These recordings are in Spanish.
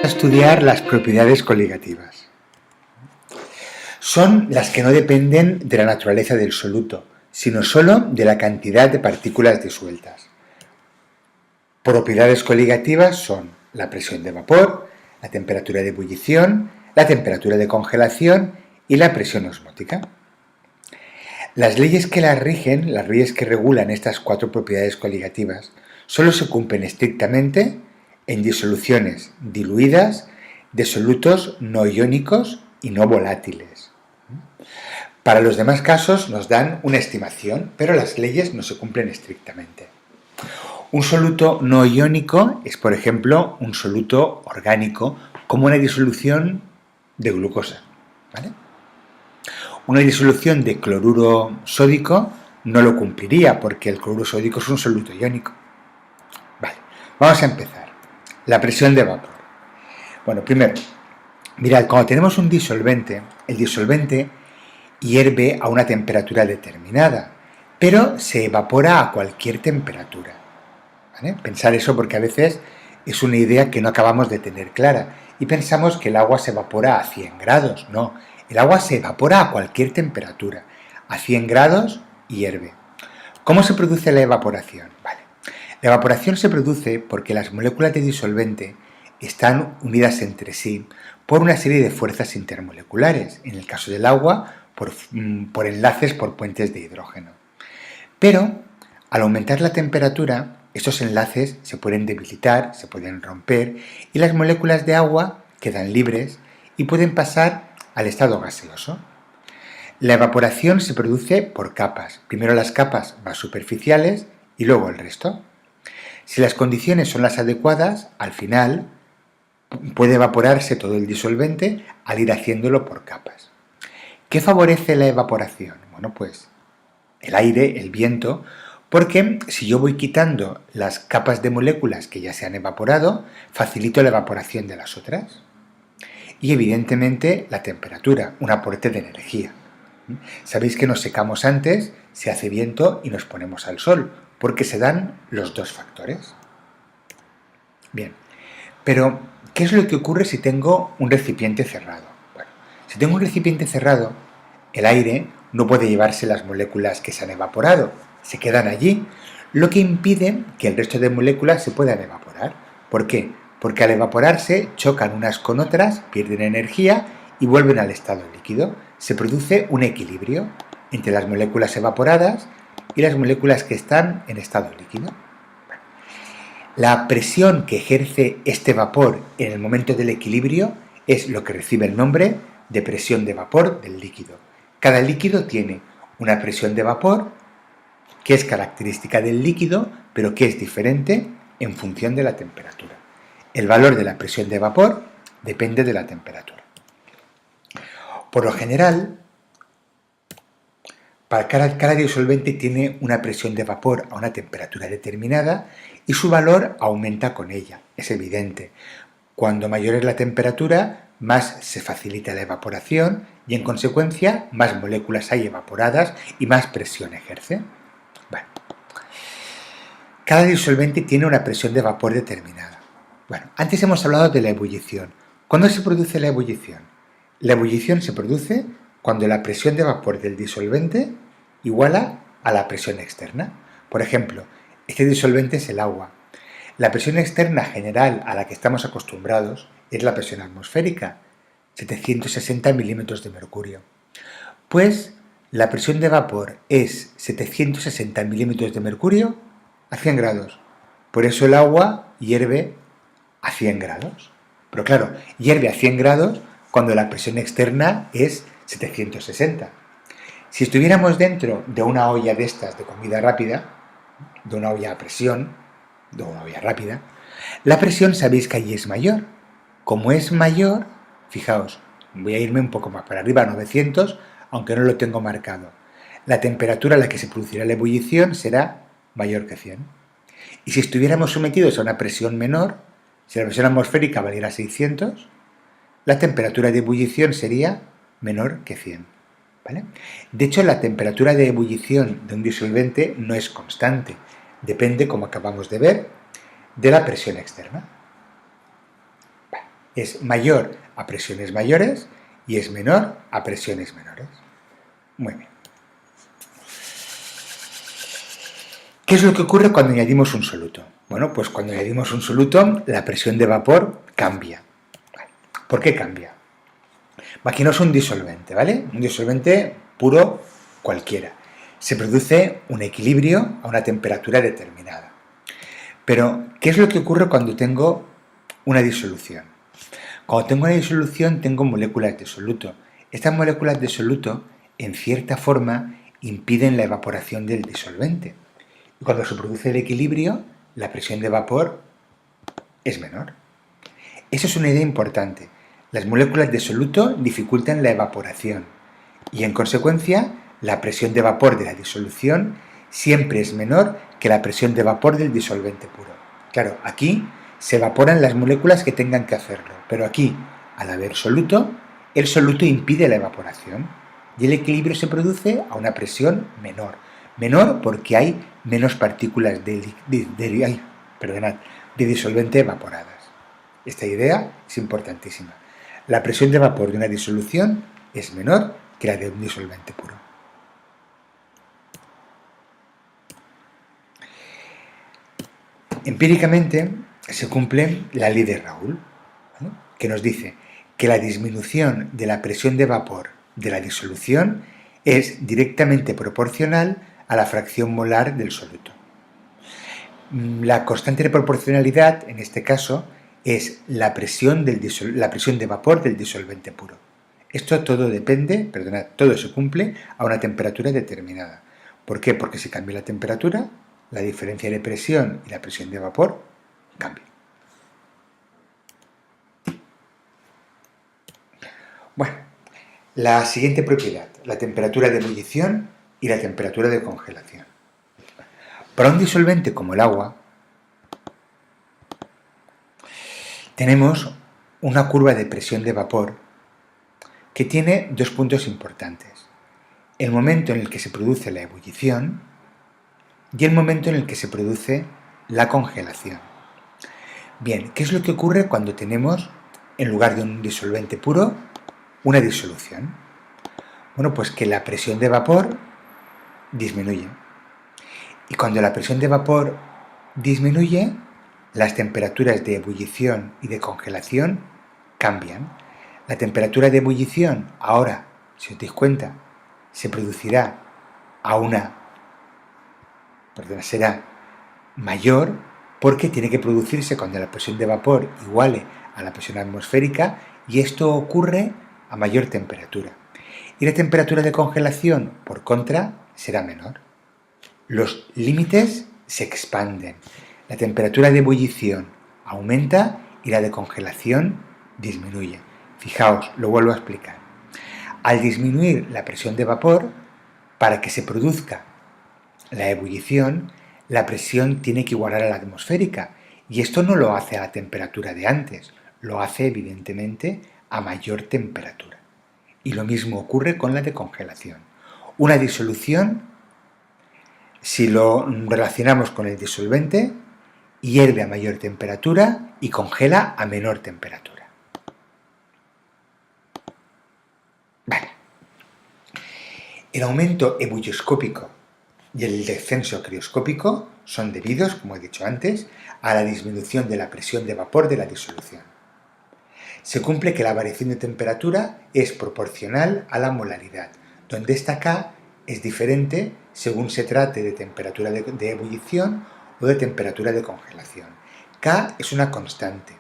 Estudiar las propiedades coligativas. Son las que no dependen de la naturaleza del soluto, sino solo de la cantidad de partículas disueltas. Propiedades coligativas son la presión de vapor, la temperatura de ebullición, la temperatura de congelación y la presión osmótica. Las leyes que las rigen, las leyes que regulan estas cuatro propiedades coligativas, solo se cumplen estrictamente en disoluciones diluidas de solutos no iónicos y no volátiles. Para los demás casos nos dan una estimación, pero las leyes no se cumplen estrictamente. Un soluto no iónico es, por ejemplo, un soluto orgánico como una disolución de glucosa, ¿vale? Una disolución de cloruro sódico no lo cumpliría porque el cloruro sódico es un soluto iónico. Vale, vamos a empezar. La presión de vapor. Bueno, primero, mirad, cuando tenemos un disolvente, el disolvente hierve a una temperatura determinada, pero se evapora a cualquier temperatura. ¿Vale? Pensar eso porque a veces es una idea que no acabamos de tener clara y pensamos que el agua se evapora a 100 grados. No, el agua se evapora a cualquier temperatura. A 100 grados hierve. ¿Cómo se produce la evaporación? Vale. La evaporación se produce porque las moléculas de disolvente están unidas entre sí por una serie de fuerzas intermoleculares, en el caso del agua por enlaces por puentes de hidrógeno. Pero al aumentar la temperatura, estos enlaces se pueden debilitar, se pueden romper y las moléculas de agua quedan libres y pueden pasar al estado gaseoso. La evaporación se produce por capas, primero las capas más superficiales y luego el resto. Si las condiciones son las adecuadas, al final puede evaporarse todo el disolvente al ir haciéndolo por capas. ¿Qué favorece la evaporación? Bueno, pues el aire, el viento, porque si yo voy quitando las capas de moléculas que ya se han evaporado, facilito la evaporación de las otras. Y evidentemente la temperatura, un aporte de energía. Sabéis que nos secamos antes, se hace viento y nos ponemos al sol, porque se dan los dos factores. Bien, pero ¿qué es lo que ocurre si tengo un recipiente cerrado? Bueno, si tengo un recipiente cerrado, el aire no puede llevarse las moléculas que se han evaporado, se quedan allí, lo que impide que el resto de moléculas se puedan evaporar. ¿Por qué? Porque al evaporarse chocan unas con otras, pierden energía y vuelven al estado líquido. Se produce un equilibrio entre las moléculas evaporadas y las moléculas que están en estado líquido. La presión que ejerce este vapor en el momento del equilibrio es lo que recibe el nombre de presión de vapor del líquido. Cada líquido tiene una presión de vapor que es característica del líquido, pero que es diferente en función de la temperatura. El valor de la presión de vapor depende de la temperatura. Por lo general, cada disolvente tiene una presión de vapor a una temperatura determinada y su valor aumenta con ella, es evidente. Cuando mayor es la temperatura, más se facilita la evaporación y en consecuencia más moléculas hay evaporadas y más presión ejerce. Bueno, cada disolvente tiene una presión de vapor determinada. Bueno, antes hemos hablado de la ebullición. ¿Cuándo se produce la ebullición? La ebullición se produce cuando la presión de vapor del disolvente iguala a la presión externa. Por ejemplo, este disolvente es el agua. La presión externa general a la que estamos acostumbrados es la presión atmosférica, 760 milímetros de mercurio. Pues la presión de vapor es 760 milímetros de mercurio a 100 grados. Por eso el agua hierve a 100 grados. Pero claro, hierve a 100 grados cuando la presión externa es 760. Si estuviéramos dentro de una olla de estas de comida rápida, de una olla a presión, de una olla rápida, la presión sabéis que allí es mayor. Como es mayor, fijaos, voy a irme un poco más para arriba, 900, aunque no lo tengo marcado. La temperatura a la que se producirá la ebullición será mayor que 100. Y si estuviéramos sometidos a una presión menor, si la presión atmosférica valiera 600, la temperatura de ebullición sería menor que 100. ¿Vale? De hecho, la temperatura de ebullición de un disolvente no es constante. Depende, como acabamos de ver, de la presión externa. Es mayor a presiones mayores y es menor a presiones menores. Muy bien. ¿Qué es lo que ocurre cuando añadimos un soluto? Bueno, pues cuando añadimos un soluto, la presión de vapor cambia. ¿Por qué cambia? Aquí no es un disolvente, ¿vale? Un disolvente puro cualquiera. Se produce un equilibrio a una temperatura determinada. Pero, ¿qué es lo que ocurre cuando tengo una disolución? Cuando tengo una disolución tengo moléculas de soluto. Estas moléculas de soluto, en cierta forma, impiden la evaporación del disolvente. Y cuando se produce el equilibrio, la presión de vapor es menor. Eso es una idea importante. Las moléculas de soluto dificultan la evaporación y, en consecuencia, la presión de vapor de la disolución siempre es menor que la presión de vapor del disolvente puro. Claro, aquí se evaporan las moléculas que tengan que hacerlo, pero aquí, al haber soluto, el soluto impide la evaporación y el equilibrio se produce a una presión menor. Menor porque hay menos partículas de disolvente evaporadas. Esta idea es importantísima. La presión de vapor de una disolución es menor que la de un disolvente puro. Empíricamente se cumple la ley de Raoult, ¿no?, que nos dice que la disminución de la presión de vapor de la disolución es directamente proporcional a la fracción molar del soluto. La constante de proporcionalidad, en este caso, es la presión de vapor del disolvente puro. Esto todo todo se cumple a una temperatura determinada. ¿Por qué? Porque si cambia la temperatura, la diferencia de presión y la presión de vapor cambia. Bueno, la siguiente propiedad, la temperatura de ebullición y la temperatura de congelación. Para un disolvente como el agua, tenemos una curva de presión de vapor que tiene dos puntos importantes. El momento en el que se produce la ebullición y el momento en el que se produce la congelación. Bien, ¿qué es lo que ocurre cuando tenemos, en lugar de un disolvente puro, una disolución? Bueno, pues que la presión de vapor disminuye. Y cuando la presión de vapor disminuye, las temperaturas de ebullición y de congelación cambian. La temperatura de ebullición, ahora, si os dais cuenta, se producirá será mayor porque tiene que producirse cuando la presión de vapor iguale a la presión atmosférica y esto ocurre a mayor temperatura. Y la temperatura de congelación, por contra, será menor. Los límites se expanden. La temperatura de ebullición aumenta y la de congelación disminuye. Fijaos, lo vuelvo a explicar. Al disminuir la presión de vapor, para que se produzca la ebullición, la presión tiene que igualar a la atmosférica y esto no lo hace a la temperatura de antes, lo hace evidentemente a mayor temperatura. Y lo mismo ocurre con la de congelación. Una disolución, si lo relacionamos con el disolvente, hierve a mayor temperatura y congela a menor temperatura. Vale. El aumento ebullioscópico y el descenso crioscópico son debidos, como he dicho antes, a la disminución de la presión de vapor de la disolución. Se cumple que la variación de temperatura es proporcional a la molaridad, donde esta K es diferente según se trate de temperatura de ebullición o de temperatura de congelación. K es una constante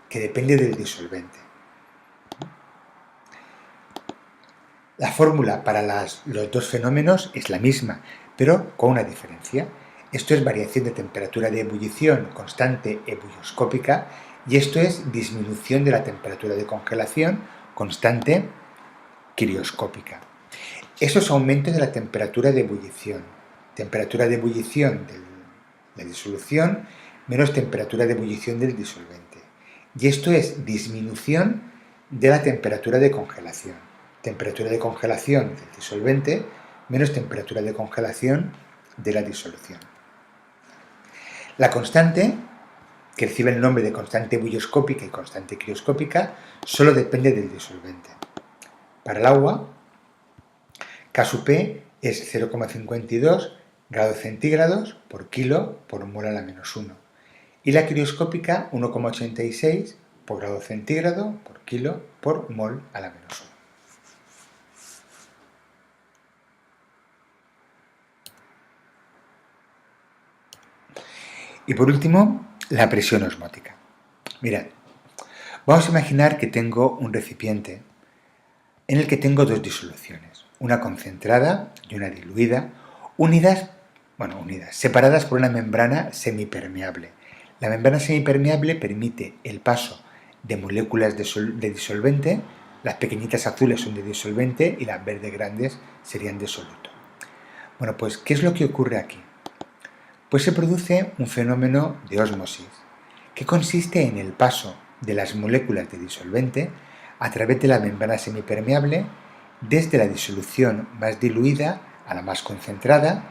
que depende del disolvente. La fórmula para los dos fenómenos es la misma, pero con una diferencia. Esto es variación de temperatura de ebullición constante ebullioscópica y esto es disminución de la temperatura de congelación constante crioscópica. Eso es aumento de la temperatura de ebullición. Temperatura de ebullición de la disolución menos temperatura de ebullición del disolvente. Y esto es disminución de la temperatura de congelación. Temperatura de congelación del disolvente menos temperatura de congelación de la disolución. La constante que recibe el nombre de constante bulloscópica y constante crioscópica, solo depende del disolvente. Para el agua, K sub P es 0,52 grados centígrados por kilo por mol a la menos 1. Y la crioscópica 1,86 por grado centígrado por kilo por mol a la menos 1. Y por último, la presión osmótica. Mirad, vamos a imaginar que tengo un recipiente en el que tengo dos disoluciones, una concentrada y una diluida, unidas, separadas por una membrana semipermeable. La membrana semipermeable permite el paso de moléculas de disolvente, las pequeñitas azules son de disolvente y las verdes grandes serían de soluto. Bueno, pues, ¿qué es lo que ocurre aquí? Pues se produce un fenómeno de ósmosis, que consiste en el paso de las moléculas de disolvente a través de la membrana semipermeable desde la disolución más diluida a la más concentrada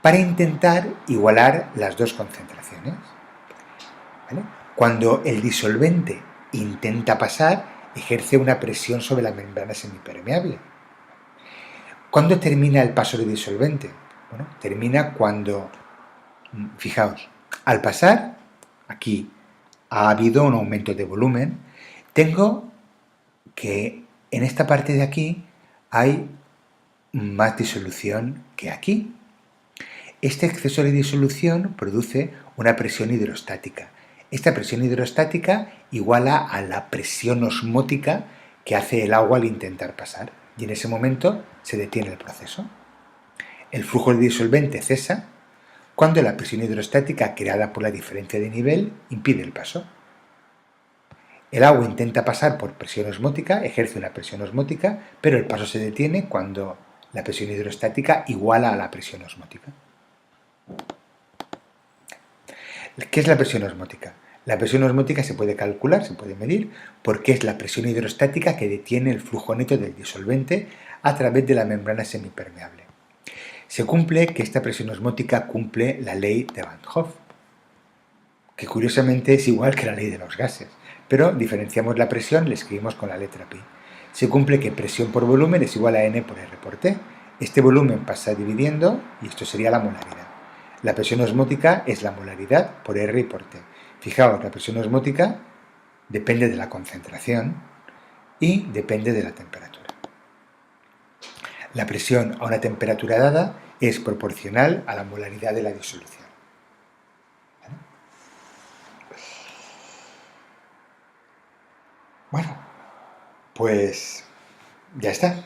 para intentar igualar las dos concentraciones. ¿Vale? Cuando el disolvente intenta pasar, ejerce una presión sobre la membrana semipermeable. ¿Cuándo termina el paso del disolvente? Bueno, termina cuando, fijaos, al pasar, aquí ha habido un aumento de volumen, tengo que en esta parte de aquí hay más disolución que aquí. Este exceso de disolución produce una presión hidrostática. Esta presión hidrostática iguala a la presión osmótica que hace el agua al intentar pasar, y en ese momento se detiene el proceso. El flujo de disolvente cesa cuando la presión hidrostática creada por la diferencia de nivel impide el paso. El agua intenta pasar por presión osmótica, ejerce una presión osmótica, pero el paso se detiene cuando la presión hidrostática iguala a la presión osmótica. ¿Qué es la presión osmótica? La presión osmótica se puede calcular, se puede medir, porque es la presión hidrostática que detiene el flujo neto del disolvente a través de la membrana semipermeable. Se cumple que esta presión osmótica cumple la ley de Van Hoff, que curiosamente es igual que la ley de los gases, pero diferenciamos la presión y la escribimos con la letra pi. Se cumple que presión por volumen es igual a N por R por T. Este volumen pasa dividiendo y esto sería la molaridad. La presión osmótica es la molaridad por R y por T. Fijaos, la presión osmótica depende de la concentración y depende de la temperatura. La presión a una temperatura dada es proporcional a la molaridad de la disolución. ¿Vale? Bueno, pues ya está.